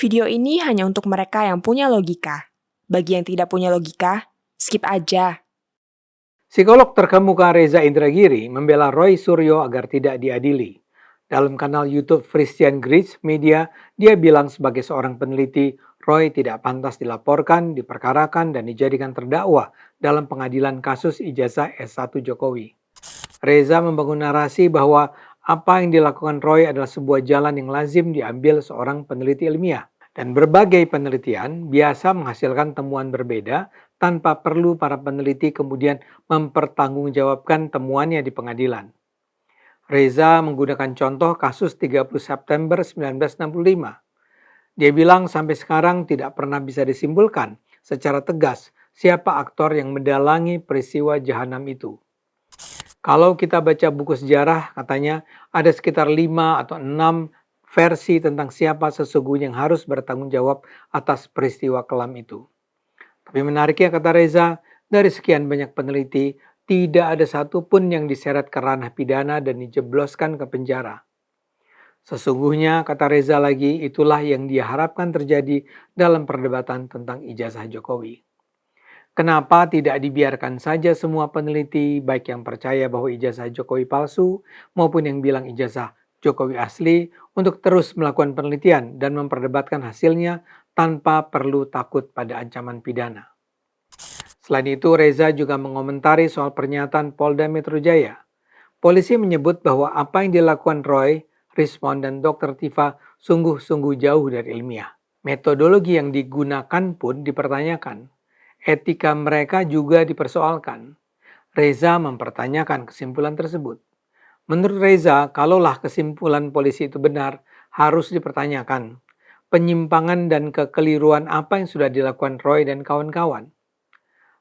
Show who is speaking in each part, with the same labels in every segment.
Speaker 1: Video ini hanya untuk mereka yang punya logika. Bagi yang tidak punya logika, skip aja.
Speaker 2: Psikolog terkemuka Reza Indragiri membela Roy Suryo agar tidak diadili. Dalam kanal YouTube Christian Grits Media, dia bilang sebagai seorang peneliti, Roy tidak pantas dilaporkan, diperkarakan, dan dijadikan terdakwa dalam pengadilan kasus ijazah S1 Jokowi. Reza membangun narasi bahwa apa yang dilakukan Roy adalah sebuah jalan yang lazim diambil seorang peneliti ilmiah. Dan berbagai penelitian biasa menghasilkan temuan berbeda tanpa perlu para peneliti kemudian mempertanggungjawabkan temuannya di pengadilan. Reza menggunakan contoh kasus 30 September 1965. Dia bilang sampai sekarang tidak pernah bisa disimpulkan secara tegas siapa aktor yang mendalangi peristiwa jahanam itu. Kalau kita baca buku sejarah, katanya ada sekitar 5 atau 6 versi tentang siapa sesungguhnya yang harus bertanggung jawab atas peristiwa kelam itu. Tapi menariknya, kata Reza, dari sekian banyak peneliti, tidak ada satupun yang diseret ke ranah pidana dan dijebloskan ke penjara. Sesungguhnya, kata Reza lagi, itulah yang dia harapkan terjadi dalam perdebatan tentang ijazah Jokowi. Kenapa tidak dibiarkan saja semua peneliti, baik yang percaya bahwa ijazah Jokowi palsu maupun yang bilang ijazah Jokowi asli, untuk terus melakukan penelitian dan memperdebatkan hasilnya tanpa perlu takut pada ancaman pidana. Selain itu, Reza juga mengomentari soal pernyataan Polda Metro Jaya. Polisi menyebut bahwa apa yang dilakukan Roy, Rismond, dan Dr. Tifa sungguh-sungguh jauh dari ilmiah. Metodologi yang digunakan pun dipertanyakan. Etika mereka juga dipersoalkan. Reza mempertanyakan kesimpulan tersebut. Menurut Reza, kalaulah kesimpulan polisi itu benar, harus dipertanyakan penyimpangan dan kekeliruan apa yang sudah dilakukan Roy dan kawan-kawan.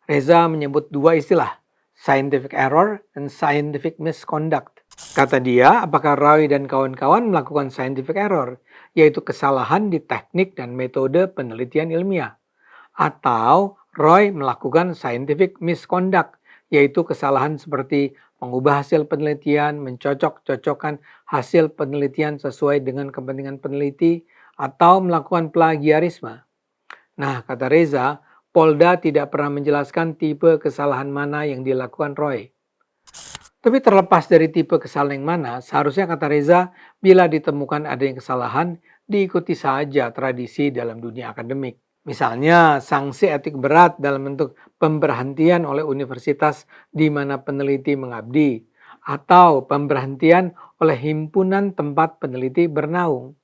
Speaker 2: Reza menyebut dua istilah, scientific error dan scientific misconduct. Kata dia, apakah Roy dan kawan-kawan melakukan scientific error, yaitu kesalahan di teknik dan metode penelitian ilmiah, atau Roy melakukan scientific misconduct, yaitu kesalahan seperti mengubah hasil penelitian, mencocok-cocokkan hasil penelitian sesuai dengan kepentingan peneliti, atau melakukan plagiarisme. Nah, kata Reza, Polda tidak pernah menjelaskan tipe kesalahan mana yang dilakukan Roy. Tapi terlepas dari tipe kesalahan yang mana, seharusnya, kata Reza, bila ditemukan adanya kesalahan, diikuti saja tradisi dalam dunia akademik. Misalnya, sanksi etik berat dalam bentuk pemberhentian oleh universitas di mana peneliti mengabdi, atau pemberhentian oleh himpunan tempat peneliti bernaung.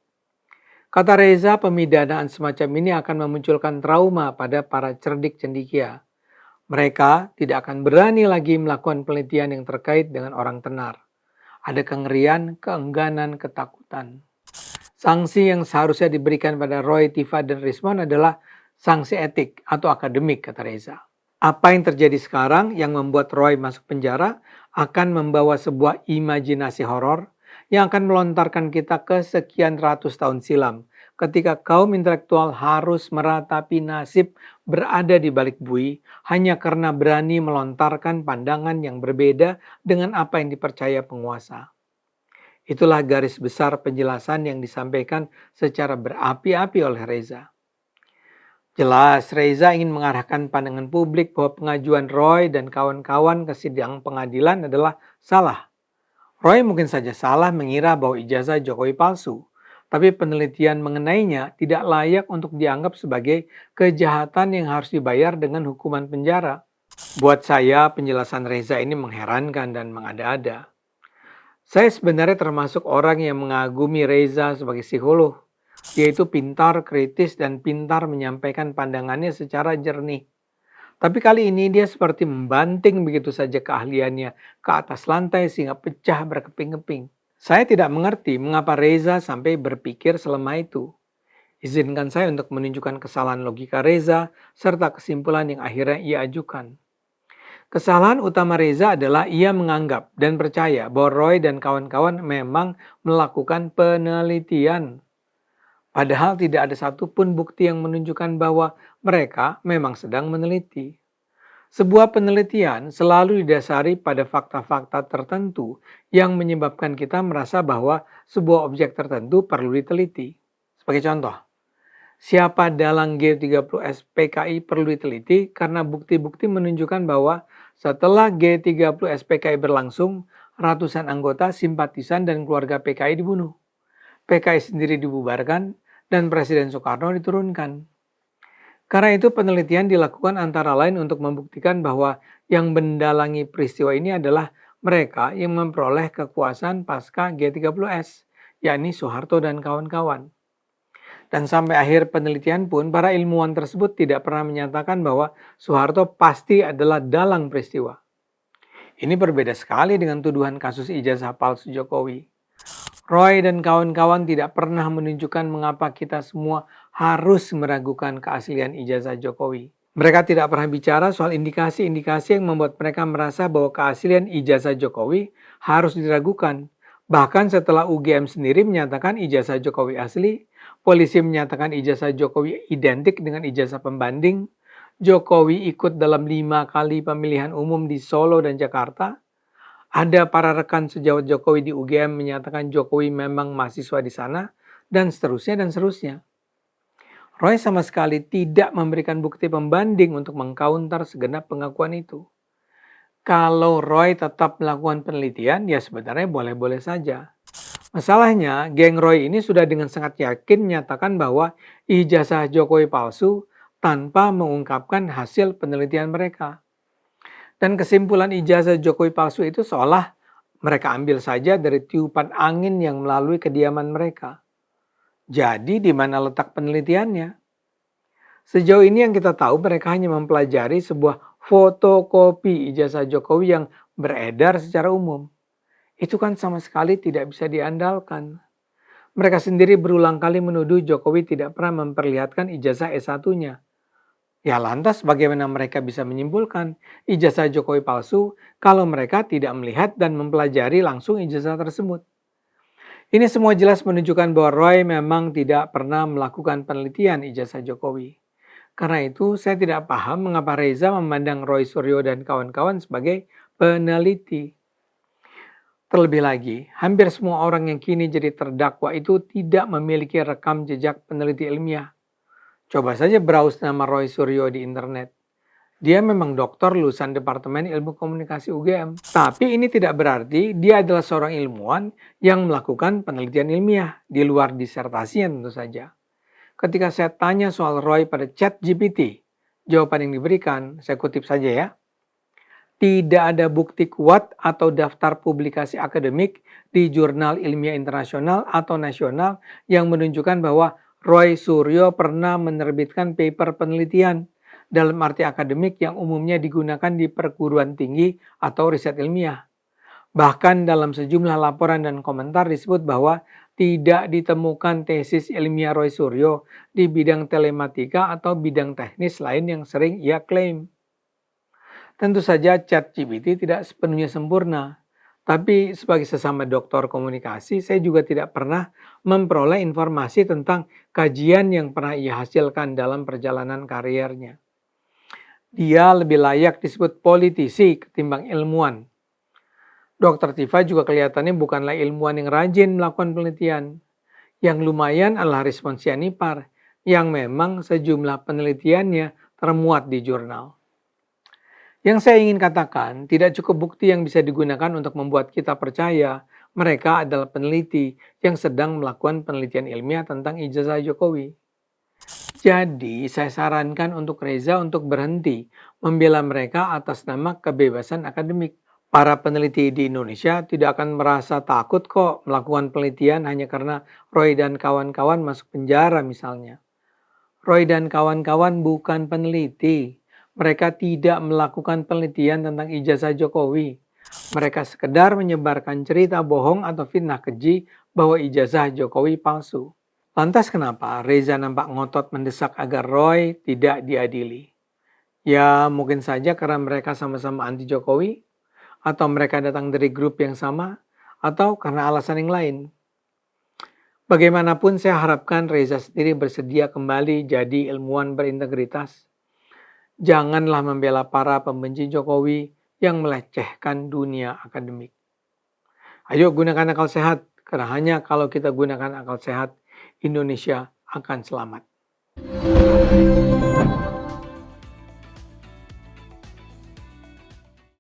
Speaker 2: Kata Reza, pemidanaan semacam ini akan memunculkan trauma pada para cerdik cendekia. Mereka tidak akan berani lagi melakukan penelitian yang terkait dengan orang tenar. Ada kengerian, keengganan, ketakutan. Sanksi yang seharusnya diberikan pada Roy, Tifa, dan Rismond adalah sanksi etik atau akademik, kata Reza. Apa yang terjadi sekarang yang membuat Roy masuk penjara akan membawa sebuah imajinasi horor yang akan melontarkan kita ke sekian ratus tahun silam, ketika kaum intelektual harus meratapi nasib berada di balik bui hanya karena berani melontarkan pandangan yang berbeda dengan apa yang dipercaya penguasa. Itulah garis besar penjelasan yang disampaikan secara berapi-api oleh Reza. Jelas, Reza ingin mengarahkan pandangan publik bahwa pengajuan Roy dan kawan-kawan ke sidang pengadilan adalah salah. Roy mungkin saja salah mengira bahwa ijazah Jokowi palsu, tapi penelitian mengenainya tidak layak untuk dianggap sebagai kejahatan yang harus dibayar dengan hukuman penjara. Buat saya, penjelasan Reza ini mengherankan dan mengada-ada. Saya sebenarnya termasuk orang yang mengagumi Reza sebagai psikolog. Dia itu pintar, kritis, dan pintar menyampaikan pandangannya secara jernih. Tapi kali ini dia seperti membanting begitu saja keahliannya ke atas lantai sehingga pecah berkeping-keping. Saya tidak mengerti mengapa Reza sampai berpikir selemah itu. Izinkan saya untuk menunjukkan kesalahan logika Reza serta kesimpulan yang akhirnya ia ajukan. Kesalahan utama Reza adalah ia menganggap dan percaya bahwa Roy dan kawan-kawan memang melakukan penelitian. Padahal tidak ada satupun bukti yang menunjukkan bahwa mereka memang sedang meneliti. Sebuah penelitian selalu didasari pada fakta-fakta tertentu yang menyebabkan kita merasa bahwa sebuah objek tertentu perlu diteliti. Sebagai contoh, Siapa dalang G30S PKI perlu diteliti karena bukti-bukti menunjukkan bahwa setelah G30S PKI berlangsung, ratusan anggota, simpatisan, dan keluarga PKI dibunuh. PKI sendiri dibubarkan dan Presiden Soekarno diturunkan. Karena itu penelitian dilakukan antara lain untuk membuktikan bahwa yang mendalangi peristiwa ini adalah mereka yang memperoleh kekuasaan pasca G30S, yakni Soeharto dan kawan-kawan. Dan sampai akhir penelitian pun para ilmuwan tersebut tidak pernah menyatakan bahwa Soeharto pasti adalah dalang peristiwa. Ini berbeda sekali dengan tuduhan kasus ijazah palsu Jokowi. Roy dan kawan-kawan tidak pernah menunjukkan mengapa kita semua harus meragukan keaslian ijazah Jokowi. Mereka tidak pernah bicara soal indikasi-indikasi yang membuat mereka merasa bahwa keaslian ijazah Jokowi harus diragukan. Bahkan setelah UGM sendiri menyatakan ijazah Jokowi asli, polisi menyatakan ijazah Jokowi identik dengan ijazah pembanding, Jokowi ikut dalam 5 kali pemilihan umum di Solo dan Jakarta, ada para rekan sejawat Jokowi di UGM menyatakan Jokowi memang mahasiswa di sana, dan seterusnya dan seterusnya. Roy sama sekali tidak memberikan bukti pembanding untuk mengkaunter segenap pengakuan itu. Kalau Roy tetap melakukan penelitian, ya sebenarnya boleh-boleh saja. Masalahnya, geng Roy ini sudah dengan sangat yakin menyatakan bahwa ijazah Jokowi palsu tanpa mengungkapkan hasil penelitian mereka. Dan kesimpulan ijazah Jokowi palsu itu seolah mereka ambil saja dari tiupan angin yang melalui kediaman mereka. Jadi di mana letak penelitiannya? Sejauh ini yang kita tahu mereka hanya mempelajari sebuah fotokopi ijazah Jokowi yang beredar secara umum. Itu kan sama sekali tidak bisa diandalkan. Mereka sendiri berulang kali menuduh Jokowi tidak pernah memperlihatkan ijazah S1-nya. Ya lantas bagaimana mereka bisa menyimpulkan ijazah Jokowi palsu kalau mereka tidak melihat dan mempelajari langsung ijazah tersebut? Ini semua jelas menunjukkan bahwa Roy memang tidak pernah melakukan penelitian ijazah Jokowi. Karena itu saya tidak paham mengapa Reza memandang Roy Suryo dan kawan-kawan sebagai peneliti. Terlebih lagi, hampir semua orang yang kini jadi terdakwa itu tidak memiliki rekam jejak peneliti ilmiah. Coba saja browse nama Roy Suryo di internet. Dia memang doktor lulusan Departemen Ilmu Komunikasi UGM. Tapi ini tidak berarti dia adalah seorang ilmuwan yang melakukan penelitian ilmiah di luar disertasinya tentu saja. Ketika saya tanya soal Roy pada ChatGPT, jawaban yang diberikan, saya kutip saja ya. Tidak ada bukti kuat atau daftar publikasi akademik di jurnal ilmiah internasional atau nasional yang menunjukkan bahwa Roy Suryo pernah menerbitkan paper penelitian dalam arti akademik yang umumnya digunakan di perguruan tinggi atau riset ilmiah. Bahkan dalam sejumlah laporan dan komentar disebut bahwa tidak ditemukan tesis ilmiah Roy Suryo di bidang telematika atau bidang teknis lain yang sering ia klaim. Tentu saja ChatGPT tidak sepenuhnya sempurna, tapi sebagai sesama doktor komunikasi saya juga tidak pernah memperoleh informasi tentang kajian yang pernah ia hasilkan dalam perjalanan karirnya. Dia lebih layak disebut politisi ketimbang ilmuwan. Dr. Tifa juga kelihatannya bukanlah ilmuwan yang rajin melakukan penelitian. Yang lumayan adalah respons Sianipar yang memang sejumlah penelitiannya termuat di jurnal. Yang saya ingin katakan, tidak cukup bukti yang bisa digunakan untuk membuat kita percaya mereka adalah peneliti yang sedang melakukan penelitian ilmiah tentang ijazah Jokowi. Jadi, saya sarankan untuk Reza untuk berhenti membela mereka atas nama kebebasan akademik. Para peneliti di Indonesia tidak akan merasa takut kok melakukan penelitian hanya karena Roy dan kawan-kawan masuk penjara misalnya. Roy dan kawan-kawan bukan peneliti. Mereka tidak melakukan penelitian tentang ijazah Jokowi. Mereka sekedar menyebarkan cerita bohong atau fitnah keji bahwa ijazah Jokowi palsu. Lantas kenapa Reza nampak ngotot mendesak agar Roy tidak diadili? Ya mungkin saja karena mereka sama-sama anti Jokowi, atau mereka datang dari grup yang sama, atau karena alasan yang lain. Bagaimanapun saya harapkan Reza sendiri bersedia kembali jadi ilmuwan berintegritas. Janganlah membela para pembenci Jokowi yang melecehkan dunia akademik. Ayo gunakan akal sehat, karena hanya kalau kita gunakan akal sehat, Indonesia akan selamat.